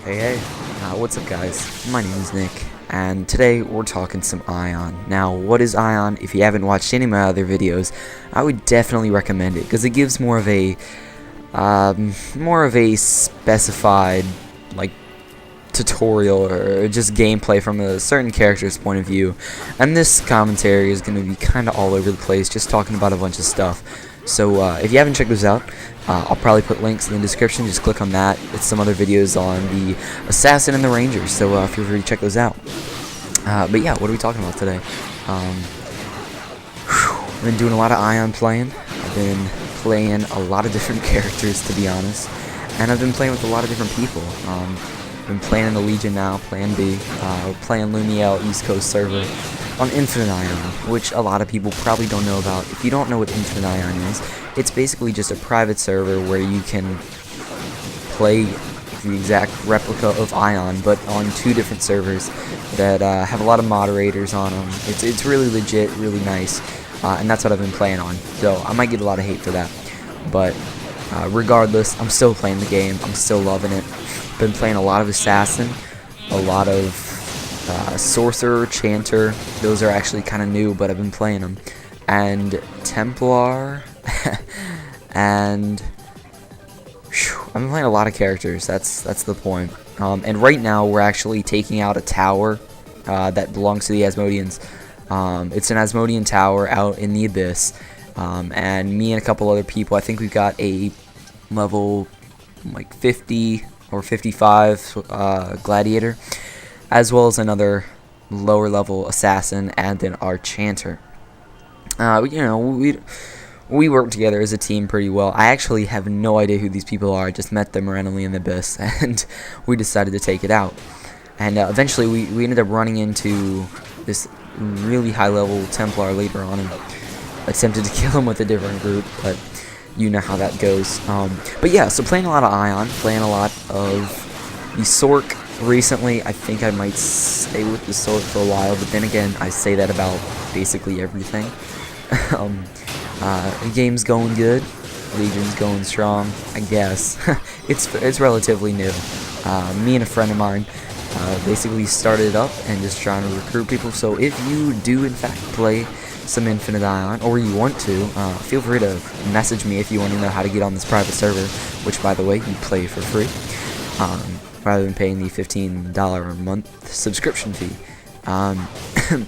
Hey, what's up guys? My name is Nick, and today we're talking some Aion. Now, what is Aion? If you haven't watched any of my other videos, I would definitely recommend it, because it gives more of a specified, like, tutorial or just gameplay from a certain character's point of view. And this commentary is going to be kind of all over the place, just talking about a bunch of stuff. So if you haven't checked those out, I'll probably put links in the description. Just click on that. It's some other videos on the Assassin and the Ranger, so feel free to check those out. But yeah, what are we talking about today? I've been doing a lot of Aion playing. I've been playing a lot of different characters, to be honest, and I've been playing with a lot of different people. I've been playing in the Legion now, Plan B, playing Lumiel East Coast server on Infinite Aion, which a lot of people probably don't know about. If you don't know what Infinite Aion is, it's basically just a private server where you can play the exact replica of Aion, but on two different servers that have a lot of moderators on them. It's really legit, really nice, and that's what I've been playing on. So I might get a lot of hate for that, but regardless, I'm still playing the game. I'm still loving it. Been playing a lot of Assassin, a lot of Sorcerer, Chanter. Those are actually kind of new, but I've been playing them. And Templar, and I've been playing a lot of characters. That's the point. And right now we're actually taking out a tower that belongs to the Asmodeans. It's an Asmodean tower out in the Abyss, and me and a couple other people. I think we've got a level like 50 or 55 gladiator, as well as another lower level assassin and an archanter. We work together as a team pretty well. I actually have no idea who these people are. I just met them randomly in the Abyss, and we decided to take it out. And eventually we ended up running into this really high level Templar later on, and attempted to kill him with a different group, but you know how that goes. But yeah, so playing a lot of Aion, playing a lot of the Sork recently. I think I might stay with the Sork for a while, but then again, I say that about basically everything. The game's going good, Legion's going strong, I guess. It's relatively new. Me and a friend of mine basically started it up and just trying to recruit people. So if you do in fact play some Infinite Aion, or you want to, feel free to message me if you want to know how to get on this private server, which, by the way, you play for free, rather than paying the $15 a month subscription fee.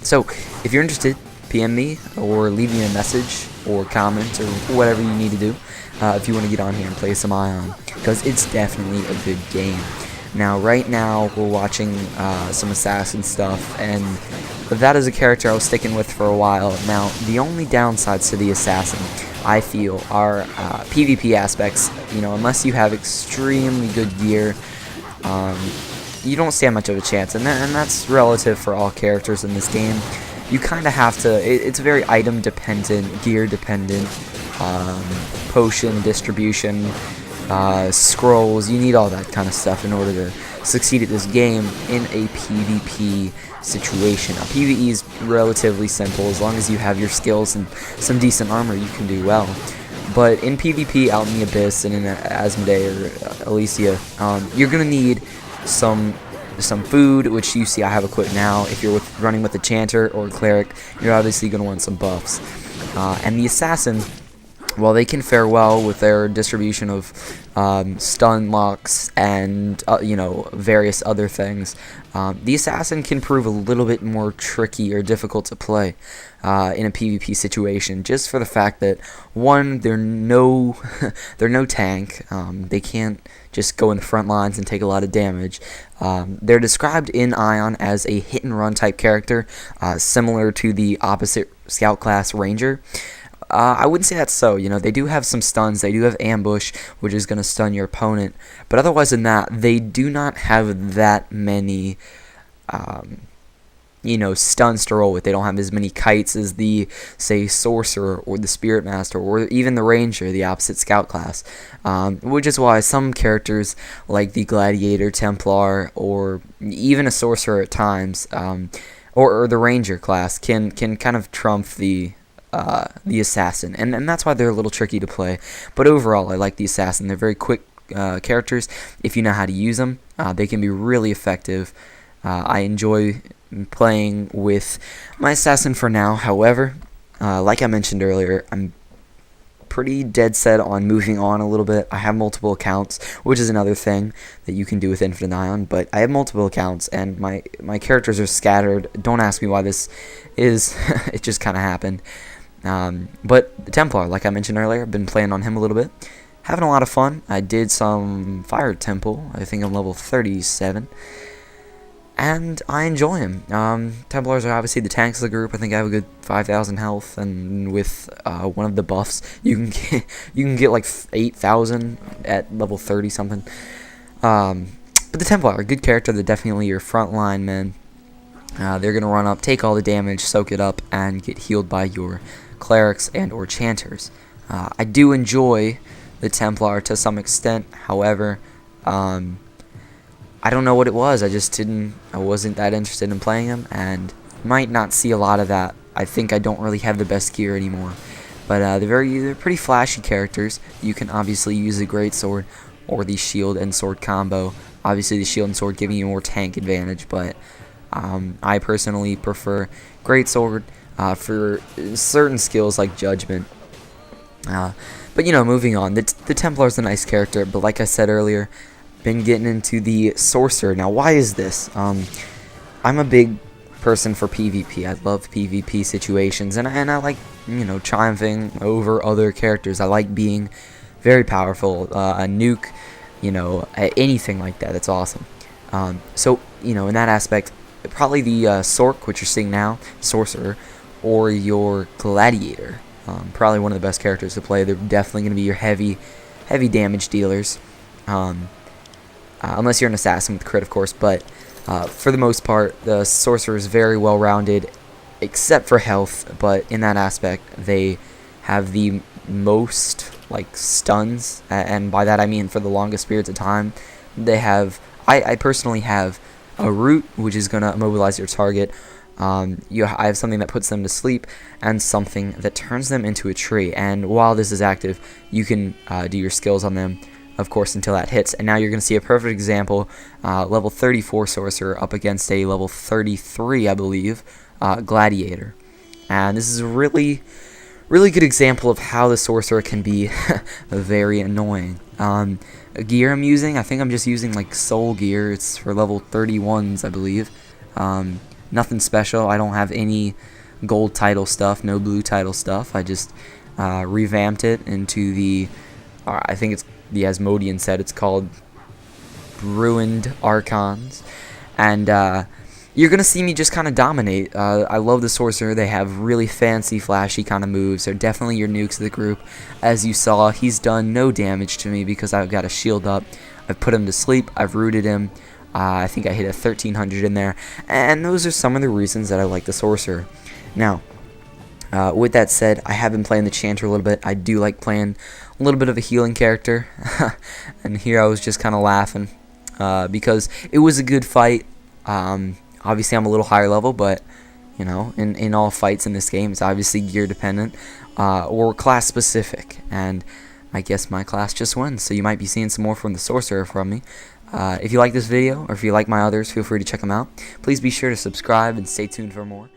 So if you're interested, PM me or leave me a message or comment or whatever you need to do if you want to get on here and play some Aion, because it's definitely a good game. Now, right now, we're watching some Assassin stuff, and that is a character I was sticking with for a while. Now, the only downsides to the Assassin, I feel, are PvP aspects. You know, unless you have extremely good gear, you don't stand much of a chance, and that's relative for all characters in this game. You kind of have to, it's very item dependent, gear dependent, potion distribution, scrolls. You need all that kind of stuff in order to succeed at this game in a PvP situation. Now, PvE is relatively simple. As long as you have your skills and some decent armor, you can do well. But in PvP out in the Abyss and in Asmodee or Elysia, you're going to need some food, which you see I have equipped now. If you're running with a Chanter or a Cleric, you're obviously going to want some buffs. And the Assassin, while they can fare well with their distribution of stun locks and various other things, the Assassin can prove a little bit more tricky or difficult to play in a PvP situation, just for the fact that, one, they're no tank. They can't just go in the front lines and take a lot of damage. They're described in Aion as a hit and run type character, similar to the opposite scout class Ranger. I wouldn't say that's so. They do have some stuns. They do have ambush, which is going to stun your opponent. But otherwise than that, they do not have that many, stuns to roll with. They don't have as many kites as the, say, Sorcerer or the Spirit Master or even the Ranger, the opposite scout class. Which is why some characters like the Gladiator, Templar, or even a Sorcerer at times, or the Ranger class can kind of trump the Assassin, and that's why they're a little tricky to play. But overall, I like the Assassin. They're very quick characters if you know how to use them. They can be really effective. I enjoy playing with my assassin for now. However, like I mentioned earlier, I'm pretty dead set on moving on a little bit. I have multiple accounts, which is another thing that you can do with Infinite Aion, but I have multiple accounts and my characters are scattered. Don't ask me why this is. It just kind of happened. But the Templar, like I mentioned earlier, I've been playing on him a little bit, having a lot of fun. I did some Fire Temple. I think I'm level 37. And I enjoy him. Templars are obviously the tanks of the group. I think I have a good 5,000 health, and with one of the buffs, you can get like 8,000 at level 30 something. But the Templar are a good character. They're definitely your frontline men. They're gonna run up, take all the damage, soak it up, and get healed by your clerics and or chanters. I do enjoy the Templar to some extent. However, I don't know what it was. I wasn't that interested in playing him, and might not see a lot of that. I think I don't really have the best gear anymore. But they're pretty flashy characters. You can obviously use the greatsword or the shield and sword combo. Obviously, the shield and sword giving you more tank advantage, but I personally prefer greatsword for certain skills like judgment. But moving on. The Templar's a nice character, but like I said earlier, been getting into the sorcerer. Now, why is this? I'm a big person for PvP. I love PvP situations, and I like triumphing over other characters. I like being very powerful. A nuke, anything like that. That's awesome. So in that aspect, probably the Sork, which you're seeing now, sorcerer, or your gladiator. Probably one of the best characters to play. They're definitely going to be your heavy damage dealers. Unless you're an assassin with crit, of course, but for the most part, the sorcerer is very well rounded, except for health. But in that aspect, they have the most stuns, and by that I mean for the longest periods of time. They have. I personally have a root, which is gonna immobilize your target. I have something that puts them to sleep, and something that turns them into a tree. And while this is active, you can do your skills on them, of course, until that hits. And now you're going to see a perfect example, level 34 sorcerer up against a level 33, I believe, gladiator. And this is a really good example of how the sorcerer can be very annoying. Gear I'm using, I think I'm just using soul gear. It's for level 31s, I believe. Nothing special. I don't have any gold title stuff, no blue title stuff. I just revamped it into the, I think it's the Asmodean set. It's called Ruined Archons, and you're gonna see me just kind of dominate. I love the sorcerer. They have really fancy, flashy kind of moves. They're definitely your nukes of the group. As you saw, he's done no damage to me because I've got a shield up. I've put him to sleep. I've rooted him. I think I hit a 1300 in there, and those are some of the reasons that I like the sorcerer. Now, with that said, I have been playing the chanter a little bit. I do like playing a little bit of a healing character, and here I was just kind of laughing because it was a good fight. Obviously, I'm a little higher level, but in all fights in this game, it's obviously gear dependent or class specific, and I guess my class just wins. So you might be seeing some more from the sorcerer from me. If you like this video, or if you like my others, feel free to check them out. Please be sure to subscribe and stay tuned for more.